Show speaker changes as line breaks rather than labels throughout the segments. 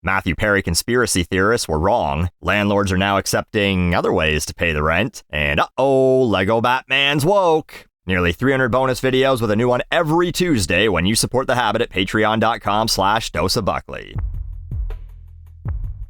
Matthew Perry conspiracy theorists were wrong. Landlords are now accepting other ways to pay the rent. And uh-oh, Lego Batman's woke. Nearly 300 bonus videos with a new one every Tuesday when you support The Habit at patreon.com/doseofbuckley.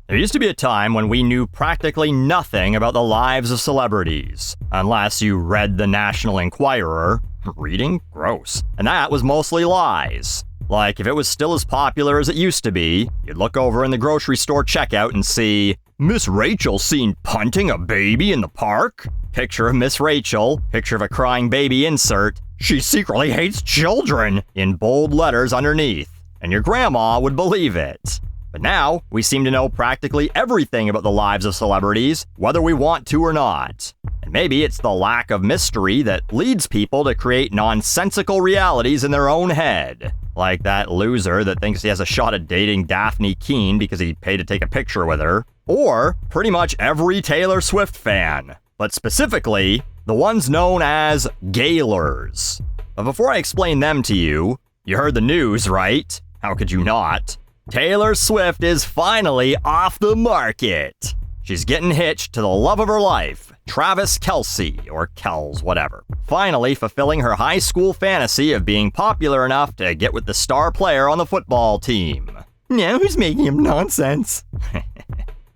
There used to be a time when we knew practically nothing about the lives of celebrities, unless you read the National Enquirer. Reading? Gross. And that was mostly lies. Like, if it was still as popular as it used to be, you'd look over in the grocery store checkout and see, Miss Rachel seen punting a baby in the park? Picture of Miss Rachel, picture of a crying baby insert, she secretly hates children, in bold letters underneath. And your grandma would believe it. But now, we seem to know practically everything about the lives of celebrities, whether we want to or not. And maybe it's the lack of mystery that leads people to create nonsensical realities in their own head. Like that loser that thinks he has a shot at dating Daphne Keane because he paid to take a picture with her. Or pretty much every Taylor Swift fan. But specifically, the ones known as GAYlors. But before I explain them to you, you heard the news, right? How could you not? Taylor Swift is finally off the market. She's getting hitched to the love of her life, Travis Kelce, or Kells, whatever. Finally fulfilling her high school fantasy of being popular enough to get with the star player on the football team. Now who's making him nonsense?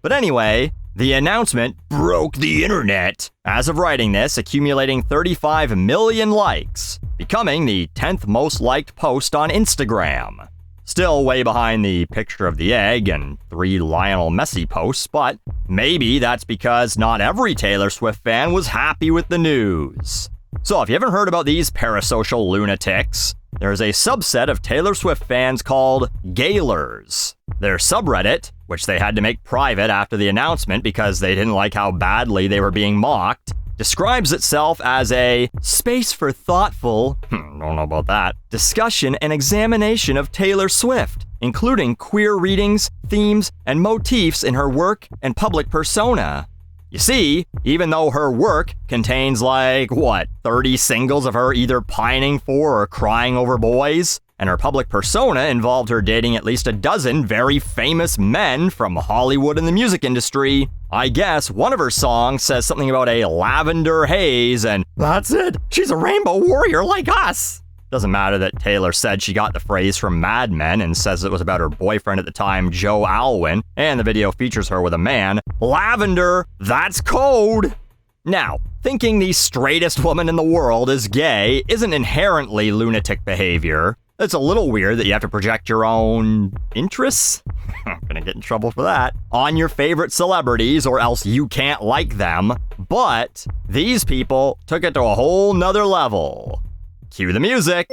But anyway, the announcement broke the internet. As of writing this, accumulating 35 million likes, becoming the 10th most liked post on Instagram. Still way behind the picture of the egg and 3 Lionel Messi posts, but maybe that's because not every Taylor Swift fan was happy with the news. So if you haven't heard about these parasocial lunatics, there's a subset of Taylor Swift fans called GAYlors. Their subreddit, which they had to make private after the announcement because they didn't like how badly they were being mocked, describes itself as a space for thoughtful, don't know about that, discussion and examination of Taylor Swift, including queer readings, themes, and motifs in her work and public persona. You see, even though her work contains 30 singles of her either pining for or crying over boys, and her public persona involved her dating at least a dozen very famous men from Hollywood and the music industry, I guess one of her songs says something about a lavender haze and that's it, she's a rainbow warrior like us. Doesn't matter that Taylor said she got the phrase from Mad Men and says it was about her boyfriend at the time, Joe Alwyn, and the video features her with a man. Lavender, that's code! Now, thinking the straightest woman in the world is gay isn't inherently lunatic behavior. It's a little weird that you have to project your own interests? I'm gonna get in trouble for that. On your favorite celebrities or else you can't like them. But these people took it to a whole nother level. Cue the music.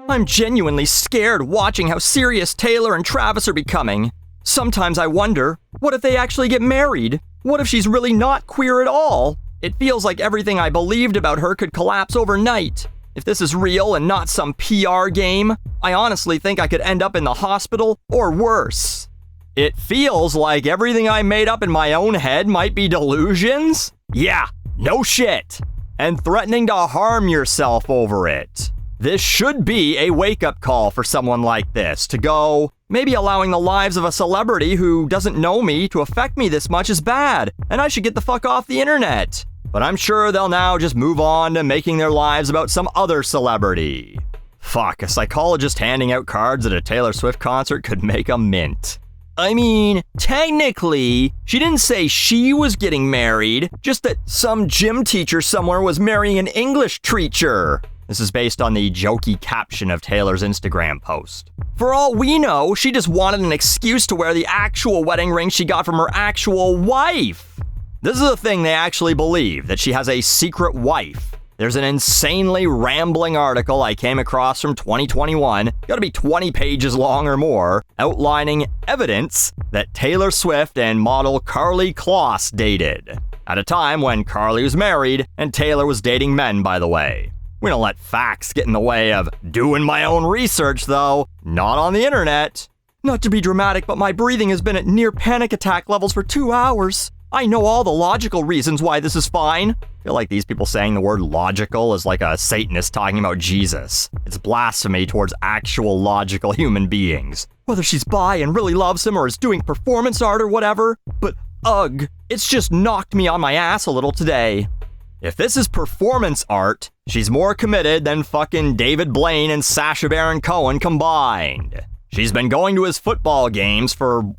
I'm genuinely scared watching how serious Taylor and Travis are becoming. Sometimes I wonder, what if they actually get married? What if she's really not queer at all? It feels like everything I believed about her could collapse overnight. If this is real and not some PR game, I honestly think I could end up in the hospital or worse. It feels like everything I made up in my own head might be delusions? Yeah, no shit. And threatening to harm yourself over it. This should be a wake-up call for someone like this, to go, maybe allowing the lives of a celebrity who doesn't know me to affect me this much is bad, and I should get the fuck off the internet. But I'm sure they'll now just move on to making their lives about some other celebrity. Fuck, a psychologist handing out cards at a Taylor Swift concert could make a mint. I mean, technically, she didn't say she was getting married, just that some gym teacher somewhere was marrying an English teacher. This is based on the jokey caption of Taylor's Instagram post. For all we know, she just wanted an excuse to wear the actual wedding ring she got from her actual wife. This is a thing they actually believe, that she has a secret wife. There's an insanely rambling article I came across from 2021, gotta be 20 pages long or more, outlining evidence that Taylor Swift and model Karlie Kloss dated. At a time when Karlie was married, and Taylor was dating men, by the way. We don't let facts get in the way of doing my own research, though. Not on the internet. Not to be dramatic, but my breathing has been at near panic attack levels for 2 hours. I know all the logical reasons why this is fine. I feel like these people saying the word logical is like a Satanist talking about Jesus. It's blasphemy towards actual logical human beings. Whether she's bi and really loves him or is doing performance art or whatever, but ugh, it's just knocked me on my ass a little today. If this is performance art, she's more committed than fucking David Blaine and Sacha Baron Cohen combined. She's been going to his football games for,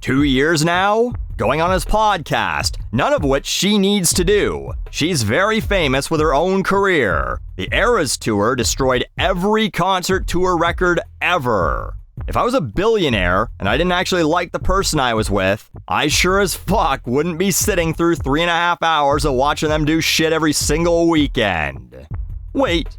2 years now? Going on his podcast, none of which she needs to do. She's very famous with her own career. The Eras Tour destroyed every concert tour record ever. If I was a billionaire and I didn't actually like the person I was with, I sure as fuck wouldn't be sitting through 3.5 hours of watching them do shit every single weekend. Wait,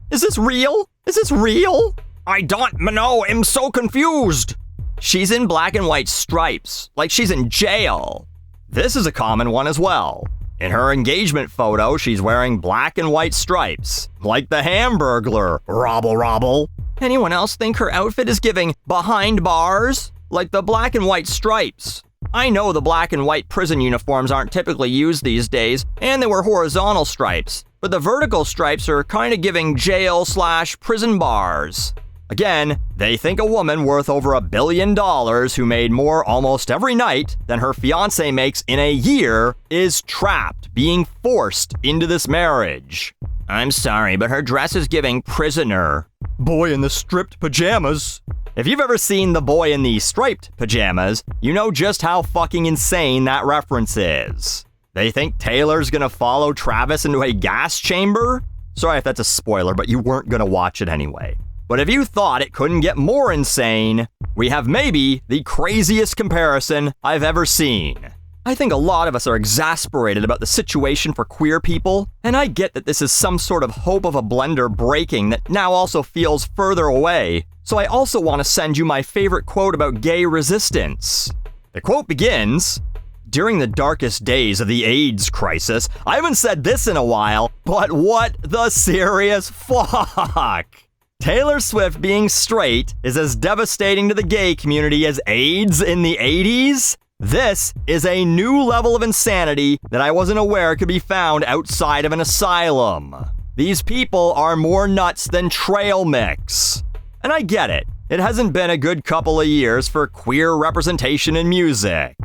is this real? Is this real? I don't know, I'm so confused. She's in black and white stripes, like she's in jail. This is a common one as well. In her engagement photo, she's wearing black and white stripes, like the Hamburglar, robble. Anyone else think her outfit is giving behind bars? Like the black and white stripes. I know the black and white prison uniforms aren't typically used these days, and they were horizontal stripes, but the vertical stripes are kind of giving jail/prison bars. Again, they think a woman worth over $1 billion who made more almost every night than her fiancé makes in a year is trapped, being forced into this marriage. I'm sorry, but her dress is giving prisoner. Boy in the stripped pajamas. If you've ever seen the boy in the striped pajamas, you know just how fucking insane that reference is. They think Taylor's gonna follow Travis into a gas chamber? Sorry if that's a spoiler, but you weren't gonna watch it anyway. But if you thought it couldn't get more insane, we have maybe the craziest comparison I've ever seen. I think a lot of us are exasperated about the situation for queer people, and I get that this is some sort of hope of a blender breaking that now also feels further away. So I also want to send you my favorite quote about gay resistance. The quote begins, "During the darkest days of the AIDS crisis, I haven't said this in a while, but what the serious fuck? Taylor Swift being straight is as devastating to the gay community as AIDS in the 80s? This is a new level of insanity that I wasn't aware could be found outside of an asylum. These people are more nuts than trail mix." And I get it. It hasn't been a good couple of years for queer representation in music.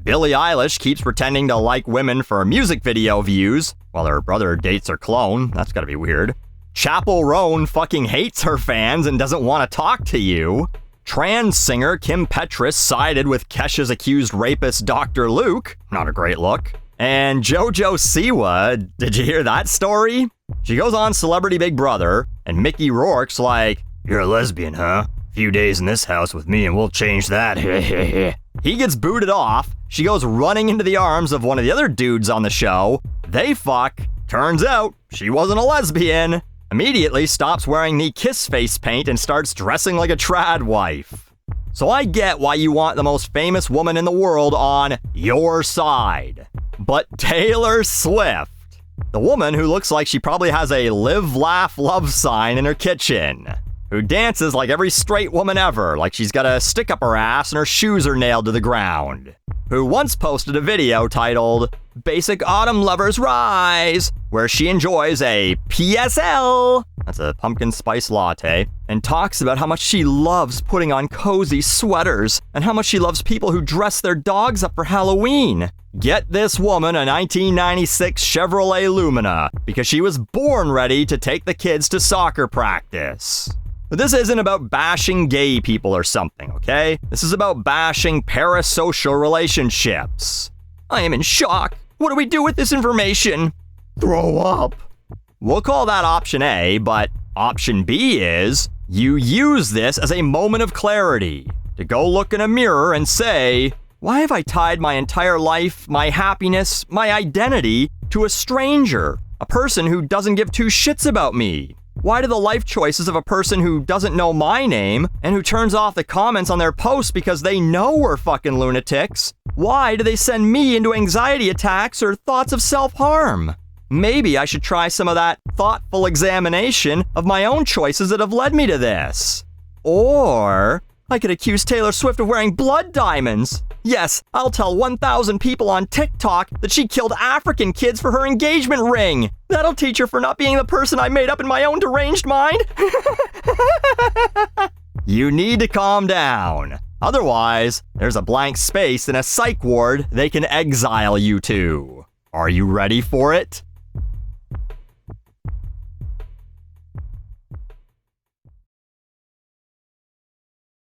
Billie Eilish keeps pretending to like women for music video views, while her brother dates her clone. That's gotta be weird. Chappell Roan fucking hates her fans and doesn't want to talk to you. Trans singer Kim Petras sided with Kesha's accused rapist Dr. Luke. Not a great look. And JoJo Siwa, did you hear that story? She goes on Celebrity Big Brother, and Mickey Rourke's like, "You're a lesbian, huh? Few days in this house with me and we'll change that." He gets booted off. She goes running into the arms of one of the other dudes on the show. They fuck. Turns out she wasn't a lesbian. Immediately stops wearing the kiss face paint and starts dressing like a trad wife. So I get why you want the most famous woman in the world on your side. But Taylor Swift, the woman who looks like she probably has a live, laugh, love sign in her kitchen, who dances like every straight woman ever, like she's got a stick up her ass and her shoes are nailed to the ground, who once posted a video titled "Basic Autumn Lovers Rise," where she enjoys a PSL, that's a pumpkin spice latte, and talks about how much she loves putting on cozy sweaters and how much she loves people who dress their dogs up for Halloween. Get this woman a 1996 Chevrolet Lumina because she was born ready to take the kids to soccer practice. But this isn't about bashing gay people or something, okay? This is about bashing parasocial relationships. I am in shock. What do we do with this information? Throw up. We'll call that option A, but option B is you use this as a moment of clarity to go look in a mirror and say, why have I tied my entire life, my happiness, my identity to a stranger, a person who doesn't give two shits about me? Why do the life choices of a person who doesn't know my name and who turns off the comments on their posts because they know we're fucking lunatics, why do they send me into anxiety attacks or thoughts of self-harm? Maybe I should try some of that thoughtful examination of my own choices that have led me to this. Or I could accuse Taylor Swift of wearing blood diamonds. Yes, I'll tell 1,000 people on TikTok that she killed African kids for her engagement ring. That'll teach her for not being the person I made up in my own deranged mind. You need to calm down. Otherwise, there's a blank space in a psych ward they can exile you to. Are you ready for it?